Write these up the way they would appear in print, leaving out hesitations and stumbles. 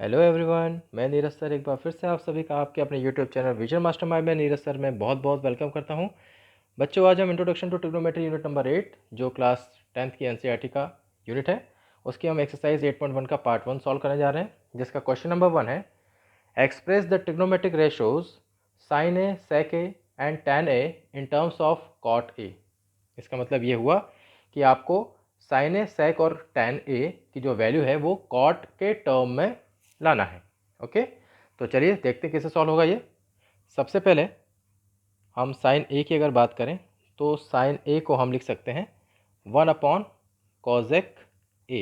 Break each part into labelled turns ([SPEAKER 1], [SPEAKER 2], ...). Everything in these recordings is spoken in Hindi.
[SPEAKER 1] हेलो एवरीवन, मैं नीरज सर एक बार फिर से आप सभी का आपके अपने यूट्यूब चैनल विजन मास्टरमाइंड में नीरज सर में बहुत बहुत वेलकम करता हूं। बच्चों, आज हम introduction to trigonometry unit number 8 जो क्लास 10th की एनसीईआरटी का यूनिट है, उसकी हम एक्सरसाइज 8.1 का पार्ट 1 सॉल्व करने जा रहे हैं, जिसका क्वेश्चन नंबर 1 है express the trigonometric ratios sine A, sec A and tan A in terms of cot A. इसका मतलब ये हुआ कि आपको साइन ए, सेक और टैन ए की जो वैल्यू है वो कॉट के टर्म में लाना है। ओके, तो चलिए देखते हैं कैसे सॉल्व होगा ये। सबसे पहले हम साइन ए की अगर बात करें तो साइन ए को हम लिख सकते हैं 1 कॉजेक ए।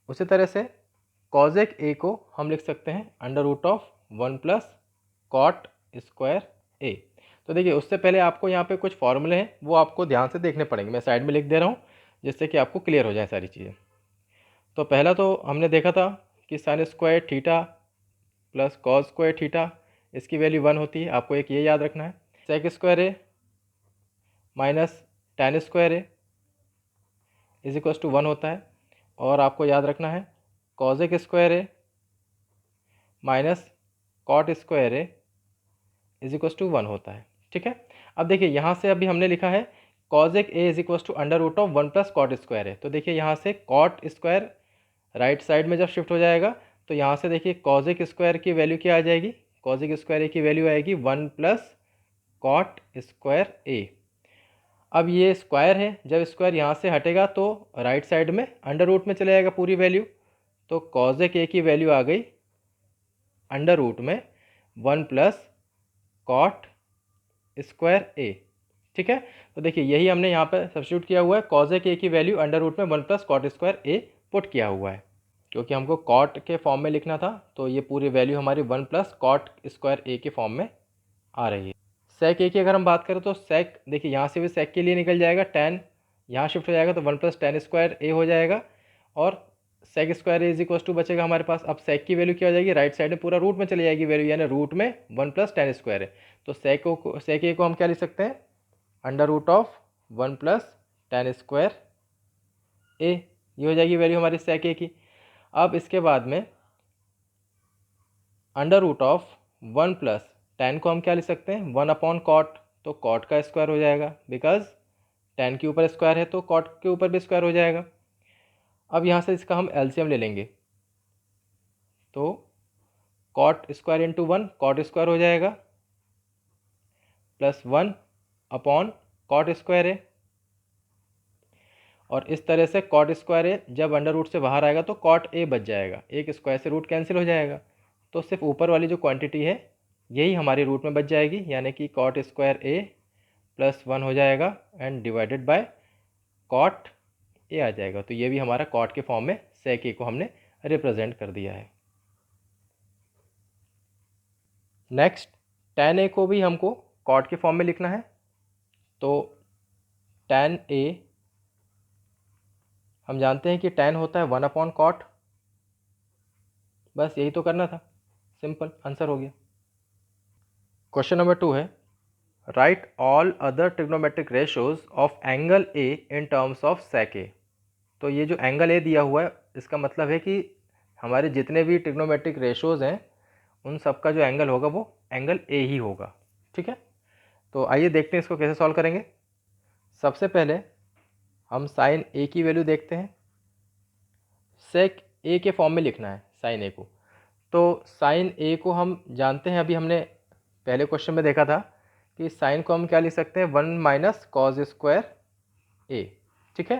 [SPEAKER 1] उसी तरह से कॉजेक ए को हम लिख सकते हैं √1 कॉट स्क्वायर ए। तो देखिए, उससे पहले आपको यहाँ पे कुछ फॉर्मूले हैं वो आपको ध्यान से देखने पड़ेंगे। मैं साइड में लिख दे रहा हूँ जिससे कि आपको क्लियर हो जाए सारी चीज़ें। तो पहला तो हमने देखा था कि sine square theta plus cos square theta, इसकी वैल्यू 1 होती है। आपको एक ये याद रखना है। Sec square A minus tan square A is equals to 1 होता है। और आपको याद रखना है cosec square A minus cot square A is equals to 1 होता है। ठीक है, अब देखिए यहाँ से अभी हमने लिखा है cosec A is equals to √1 cot square A. तो देखिए यहाँ से कॉट स्क्वायर राइट साइड में जब शिफ्ट हो जाएगा तो यहाँ से देखिए कॉजेक स्क्वायर की वैल्यू क्या आ जाएगी, कॉजेक स्क्वायर ए की वैल्यू आएगी 1 कॉट स्क्वायर ए। अब ये स्क्वायर है, जब स्क्वायर यहाँ से हटेगा तो राइट साइड में अंडर रूट में चले जाएगा पूरी वैल्यू। तो कॉजेक ए की वैल्यू आ गई अंडर रूट में 1 कॉट स्क्वायर ए। ठीक है, तो देखिए यही हमने यहाँ पर सब्स्टिट्यूट किया हुआ है। कॉजेक ए की वैल्यू अंडर रूट में 1 कॉट स्क्वायर ए पुट किया हुआ है, क्योंकि हमको कॉट के फॉर्म में लिखना था। तो ये पूरी वैल्यू हमारी 1 कॉट स्क्वायर ए के फॉर्म में आ रही है। सेक ए की अगर हम बात करें तो सेक, देखिए यहाँ से भी सेक के लिए निकल जाएगा, टैन यहाँ शिफ्ट हो जाएगा तो 1 टैन स्क्वायर ए हो जाएगा। और sec square A is equal to बचेगा हमारे पास। अब सेक की वैल्यू क्या हो जाएगी, राइट साइड में पूरा रूट में चली जाएगी वैल्यू, यानी रूट में 1 टैन स्क्वायर है। तो सेक ए को हम क्या लिख सकते हैं √1 टैन स्क्वायर ए, ये हो जाएगी वैल्यू हमारी सेक ए की। अब इसके बाद में √1 टैन को हम क्या लिख सकते हैं 1 कॉट। तो कॉट का स्क्वायर हो जाएगा, बिकॉज टैन के ऊपर स्क्वायर है तो कॉट के ऊपर भी स्क्वायर हो जाएगा। अब यहाँ से इसका हम एलसीएम ले लेंगे तो cot square into 1 cot square हो जाएगा प्लस 1 कॉट स्क्वायर है। और इस तरह से कॉट स्क्वायर ए जब अंडर रूट से बाहर आएगा तो कॉट ए बच जाएगा, एक स्क्वायर से रूट कैंसिल हो जाएगा। तो सिर्फ ऊपर वाली जो क्वांटिटी है यही हमारी रूट में बच जाएगी, यानी कि कॉट स्क्वायर ए प्लस 1 हो जाएगा and divided by cot A आ जाएगा। तो ये भी हमारा कॉट के फॉर्म में सेक ए को हमने रिप्रेजेंट कर दिया है। नेक्स्ट, टैन ए को भी हमको कॉट के फॉर्म में लिखना है। तो टैन ए हम जानते हैं कि टैन होता है 1 कॉट। बस यही तो करना था, सिंपल आंसर हो गया। क्वेश्चन नंबर 2 है write all other trigonometric ratios of angle A in terms of sec A. तो ये जो एंगल ए दिया हुआ है इसका मतलब है कि हमारे जितने भी ट्रिग्नोमेट्रिक रेशोज हैं उन सब का जो एंगल होगा वो एंगल ए ही होगा। ठीक है, तो आइए देखते हैं इसको कैसे सॉल्व करेंगे। सबसे पहले हम साइन ए की वैल्यू देखते हैं। सेक ए के फॉर्म में लिखना है साइन ए को। तो साइन ए को हम जानते हैं, अभी हमने पहले क्वेश्चन में देखा था कि साइन को हम क्या लिख सकते हैं 1 कॉज स्क्वायर ए। ठीक है,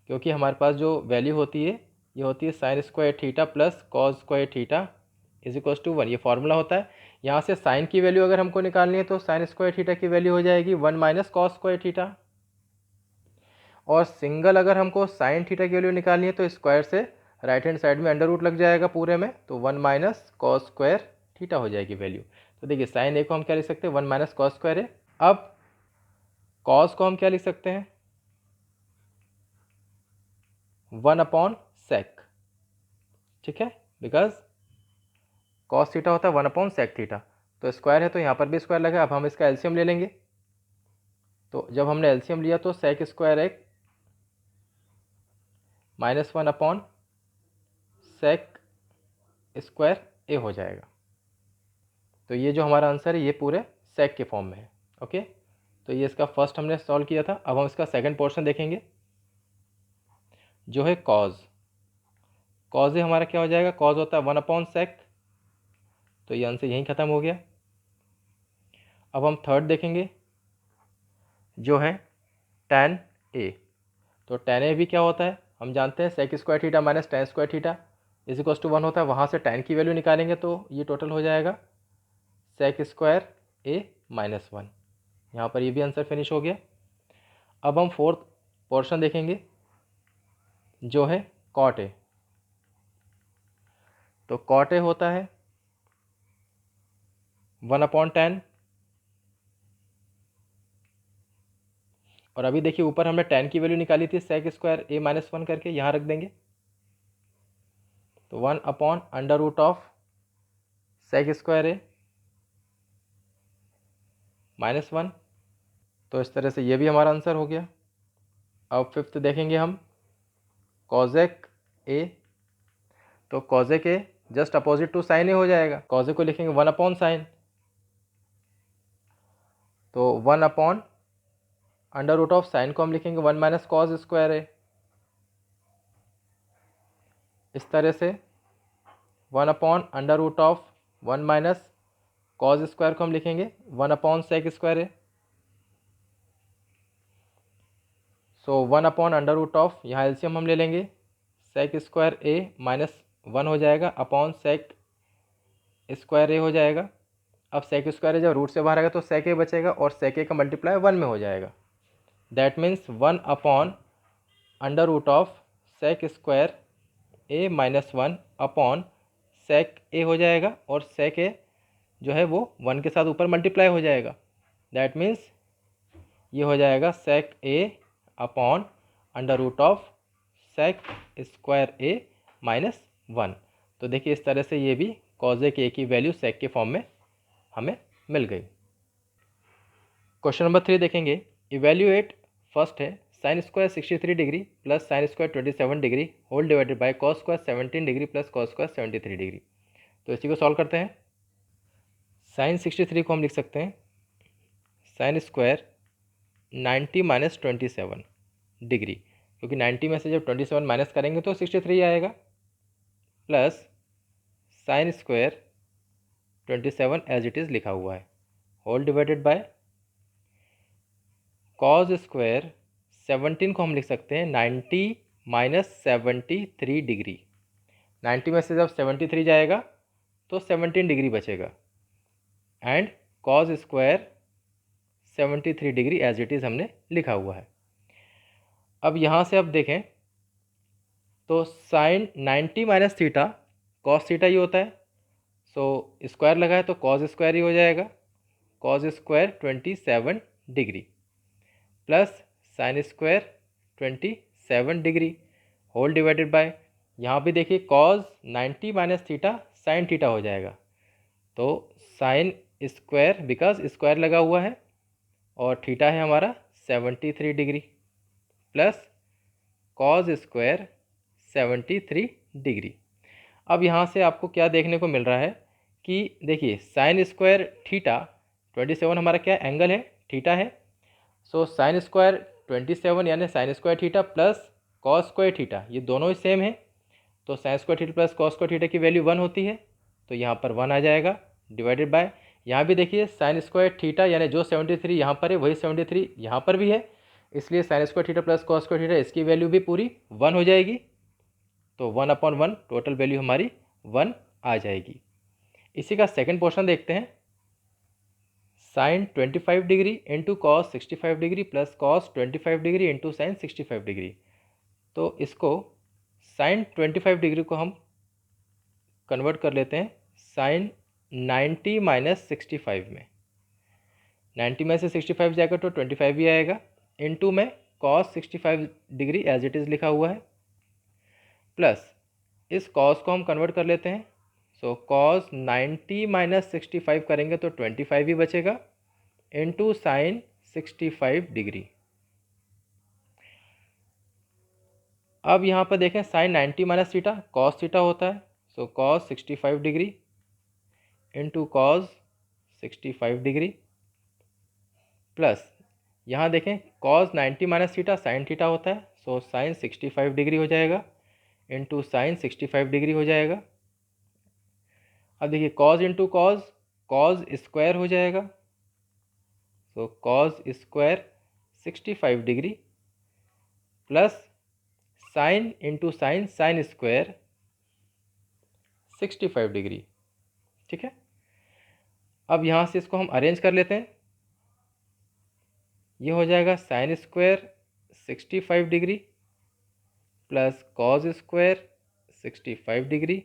[SPEAKER 1] क्योंकि हमारे पास जो वैल्यू होती है ये होती है sin square theta plus cos square theta is equal to 1, ये फॉर्मूला होता है। यहाँ से साइन की वैल्यू अगर हमको निकालनी है तो साइन स्क्वायर थीटा की वैल्यू हो जाएगी 1 कॉस स्क्वायर थीटा। और सिंगल अगर हमको साइन थीटा की वैल्यू निकालनी है तो स्क्वायर से राइट हैंड साइड में अंडर रूट लग जाएगा पूरे में, तो 1 कॉस स्क्वायर थीटा हो जाएगी वैल्यू। तो देखिए साइन ए को हम क्या लिख सकते हैं 1 कॉस स्क्वायर है। अब कॉस को हम क्या लिख सकते हैं 1 सेक। ठीक है, बिकॉज कॉस थीटा होता है 1 सेक थीटा, तो स्क्वायर है तो यहाँ पर भी स्क्वायर लगा। अब हम इसका एलसीएम ले लेंगे। तो जब हमने एलसीएम लिया तो सेक स्क्वायर एक -1 सेक स्क्वायर ए हो जाएगा। तो ये जो हमारा आंसर है ये पूरे सेक के फॉर्म में है। ओके, तो ये इसका फर्स्ट हमने सॉल्व किया था। अब हम इसका सेकंड पोर्शन देखेंगे जो है कॉज। कॉज ए हमारा क्या हो जाएगा, कॉज होता है 1/sec, तो ये आंसर यहीं ख़त्म हो गया। अब हम थर्ड देखेंगे जो है tan ए। तो tan ए भी क्या होता है, हम जानते हैं sec square theta minus tan square theta is equals to 1 होता है। वहाँ से tan की वैल्यू निकालेंगे तो ये टोटल हो जाएगा sec स्क्वायर ए माइनस 1। यहाँ पर ये भी आंसर फिनिश हो गया। अब हम फोर्थ पोर्शन देखेंगे जो है cot ए। तो cot ए होता है 1/tan, और अभी देखिए ऊपर हमने tan की वैल्यू निकाली थी sec स्क्वायर ए माइनस 1 करके, यहाँ रख देंगे। तो 1/√ऑफ sec स्क्वायर ए माइनस 1। तो इस तरह से ये भी हमारा आंसर हो गया। अब फिफ्थ देखेंगे हम कॉजेक ए। तो कॉजेक ए जस्ट अपोजिट टू साइन ए हो जाएगा। कॉजेक को लिखेंगे 1/sin, तो 1/√ऑफ साइन को हम लिखेंगे 1 माइनस कॉज स्क्वायर ए। इस तरह से 1/√ऑफ 1 माइनस कॉज स्क्वायर को हम लिखेंगे 1/sec स्क्वायर ए। सो 1/√ऑफ, यहाँ एलसीएम हम ले लेंगे, sec स्क्वायर ए माइनस 1 हो जाएगा अपॉन sec स्क्वायर ए हो जाएगा। अब sec स्क्वायर ए जब रूट से बाहर आएगा तो sec ए बचेगा, और sec ए का मल्टीप्लाई 1 में हो जाएगा। दैट मीन्स 1/√ऑफ sec square A minus 1 upon sec A हो जाएगा, और sec ए जो है वो 1 के साथ ऊपर मल्टीप्लाई हो जाएगा। दैट मीन्स ये हो जाएगा sec A upon √of sec square A minus 1। तो देखिए इस तरह से ये भी कॉजेक ए की वैल्यू sec के फॉर्म में हमें मिल गई। क्वेश्चन नंबर 3 देखेंगे। इवेल्यूएट, फर्स्ट है sin square 63 degree plus sin square 27 degree whole divided by cos square 17 degree plus cos square 73 degree. तो इसी को सॉल्व करते हैं। साइन 63 को हम लिख सकते हैं साइन स्क्वायर 90 माइनस 27 डिग्री, क्योंकि 90 में से जब 27 माइनस करेंगे तो 63 आएगा, plus sin square 27 as it is लिखा हुआ है whole divided by cos square 17 को हम लिख सकते हैं 90 माइनस 73 डिग्री। 90 में से जब 73 जाएगा तो 17 डिग्री बचेगा, and cos square 73 degree as it is हमने लिखा हुआ है। अब यहाँ से अब देखें तो sine 90 minus theta cos theta ही होता है, सो स्क्वायर लगाए तो कॉस स्क्वायर ही हो जाएगा, cos square 27 degree plus sin square 27 degree whole divided by, यहाँ भी देखिए cos 90 minus theta sin theta हो जाएगा, तो साइन स्क्वायर बिकॉज स्क्वायर लगा हुआ है और थीटा है हमारा 73 degree plus cos square 73 degree. अब यहाँ से आपको क्या देखने को मिल रहा है कि देखिए साइन स्क्वायर थीटा 27 हमारा क्या एंगल है, थीटा है, सो साइन स्क्वायर 27 यानी sign square theta plus cos square theta, ये दोनों ही सेम है, तो sign square theta plus cos square theta की वैल्यू 1 होती है, तो यहाँ पर 1 आ जाएगा डिवाइडेड बाय, यहाँ भी देखिए साइन स्क्वायर थीटा यानी जो 73 यहाँ पर है वही 73 यहाँ पर भी है, इसलिए sign square theta plus cos square theta इसकी वैल्यू भी पूरी 1 हो जाएगी, तो 1/1 टोटल वैल्यू हमारी 1 आ जाएगी। इसी का सेकंड पोर्शन देखते हैं। Sin 25 degree into cos 65 degree plus cos 25 degree into sin 65 degree. तो इसको साइन 25 डिग्री को हम कन्वर्ट कर लेते हैं साइन 90 माइनस 65 में। 90 में से 65 जाएगा तो 25 भी आएगा, इंटू में cos 65 degree as it is लिखा हुआ है, प्लस इस कॉस को हम कन्वर्ट कर लेते हैं, सो कॉस 90 माइनस 65 करेंगे तो 25 ही बचेगा, इंटू साइन 65 डिग्री। अब यहाँ पर देखें sin 90 minus theta cos theta होता है, so cos 65 degree into cos 65 degree plus यहाँ देखें cos 90 minus theta sin theta होता है, सो साइन 65 डिग्री हो जाएगा इंटू साइन 65 डिग्री हो जाएगा। अब देखिए cos into cos, cos square हो जाएगा, so cos square 65 degree plus sine into sine, sine square 65 degree. ठीक है, अब यहाँ से इसको हम अरेंज कर लेते हैं। ये हो जाएगा sine square 65 degree plus cos square 65 degree.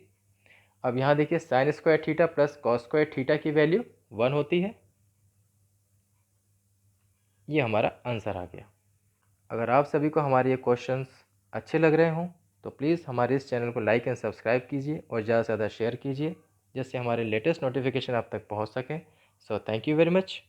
[SPEAKER 1] अब यहाँ देखिए sign square theta plus cos square theta की वैल्यू 1 होती है। ये हमारा आंसर आ गया। अगर आप सभी को हमारे ये क्वेश्चंस अच्छे लग रहे हों तो प्लीज़ हमारे इस चैनल को लाइक एंड सब्सक्राइब कीजिए और ज़्यादा से ज़्यादा शेयर कीजिए, जिससे हमारे लेटेस्ट नोटिफिकेशन आप तक पहुंच सकें। So thank you very much.